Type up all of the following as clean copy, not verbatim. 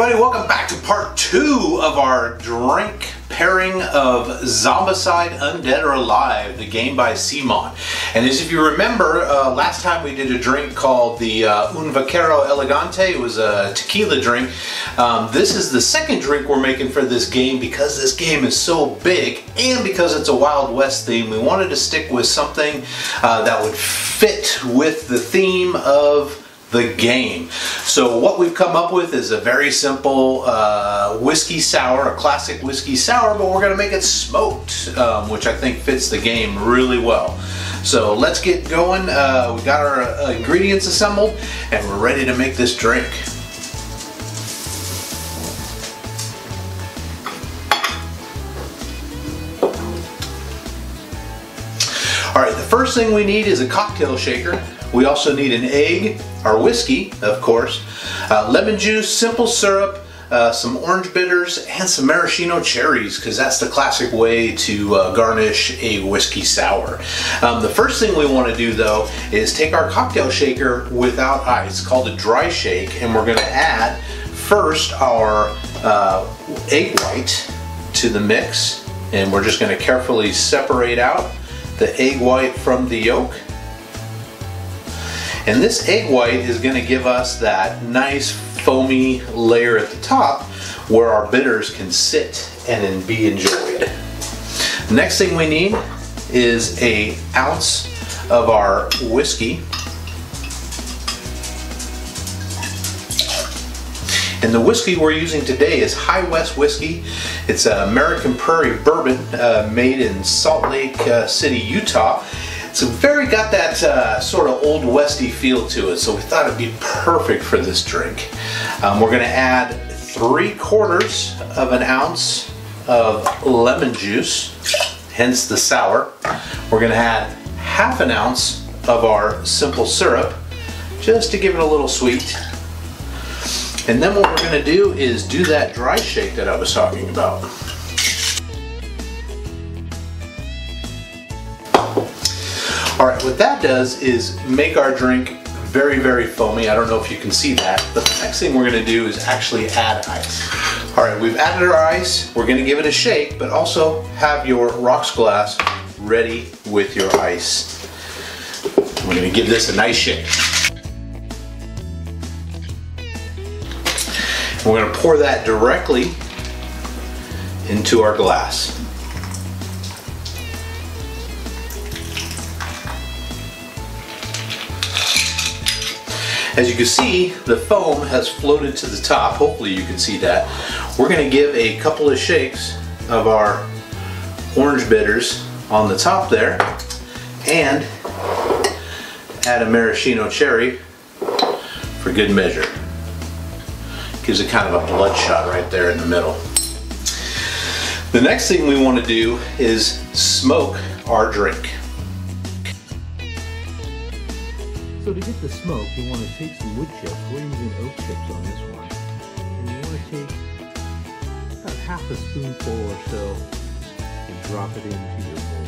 everybody, welcome back to part 2 of our drink pairing of Zombicide, Undead or Alive, the game by Simon. And as if you remember, last time we did a drink called the Un Vaquero Elegante. It was a tequila drink. This is the second drink we're making for this game because this game is so big and because it's a Wild West theme. We wanted to stick with something that would fit with the theme of the game. So what we've come up with is a very simple whiskey sour, a classic whiskey sour, but we're going to make it smoked, which I think fits the game really well. So let's get going. We got our ingredients assembled and we're ready to make this drink. Alright, the first thing we need is a cocktail shaker. We also need an egg, our whiskey, of course, lemon juice, simple syrup, some orange bitters, and some maraschino cherries, because that's the classic way to garnish a whiskey sour. The first thing we want to do, though, is take our cocktail shaker without ice. It's called a dry shake, and we're going to add first our egg white to the mix, and we're just going to carefully separate out the egg white from the yolk. And this egg white is going to give us that nice foamy layer at the top where our bitters can sit and be enjoyed. Next thing we need is an ounce of our whiskey. And the whiskey we're using today is High West whiskey. It's an American Prairie bourbon made in Salt Lake City, Utah. It's got that sort of old westy feel to it, so we thought it'd be perfect for this drink. We're going to add 3/4 of an ounce of lemon juice, hence the sour. We're going to add 1/2 an ounce of our simple syrup, just to give it a little sweet. And then what we're going to do is do that dry shake that I was talking about. Alright, what that does is make our drink very, very foamy. I don't know if you can see that, but the next thing we're going to do is actually add ice. Alright, we've added our ice. We're going to give it a shake, but also have your rocks glass ready with your ice. We're going to give this a nice shake. We're going to pour that directly into our glass. As you can see, the foam has floated to the top. Hopefully you can see that. We're going to give a couple of shakes of our orange bitters on the top there and add a maraschino cherry for good measure. Gives it kind of a bloodshot right there in the middle. The next thing we want to do is smoke our drink. So to get the smoke, you want to take some wood chips. We're using oak chips on this one. And you want to take about 1/2 spoonful or so and drop it into your bowl.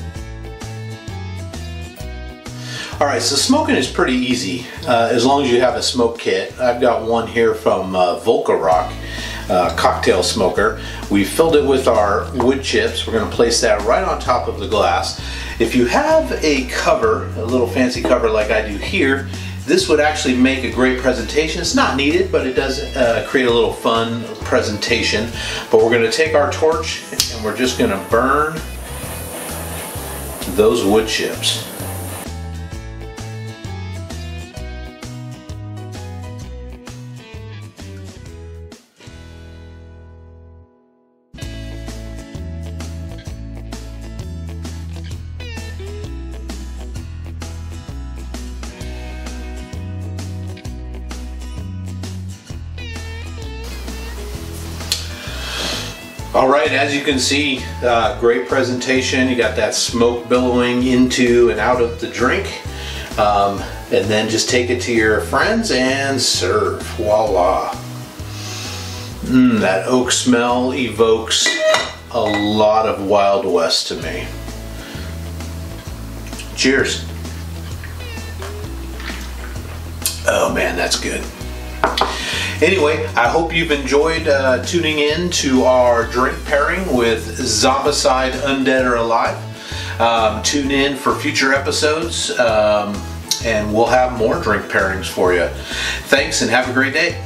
Alright, so smoking is pretty easy as long as you have a smoke kit. I've got one here from Volcarock cocktail smoker. We filled it with our wood chips. We're going to place that right on top of the glass. If you have a cover, a little fancy cover like I do here, this would actually make a great presentation. It's not needed, but it does create a little fun presentation. But we're going to take our torch and we're just going to burn those wood chips. Alright, as you can see, great presentation. You got that smoke billowing into and out of the drink. And then just take it to your friends and serve. Voila. That oak smell evokes a lot of Wild West to me. Cheers. Oh man, that's good. Anyway, I hope you've enjoyed tuning in to our drink pairing with Zombicide, Undead or Alive. Tune in for future episodes, and we'll have more drink pairings for you. Thanks and have a great day.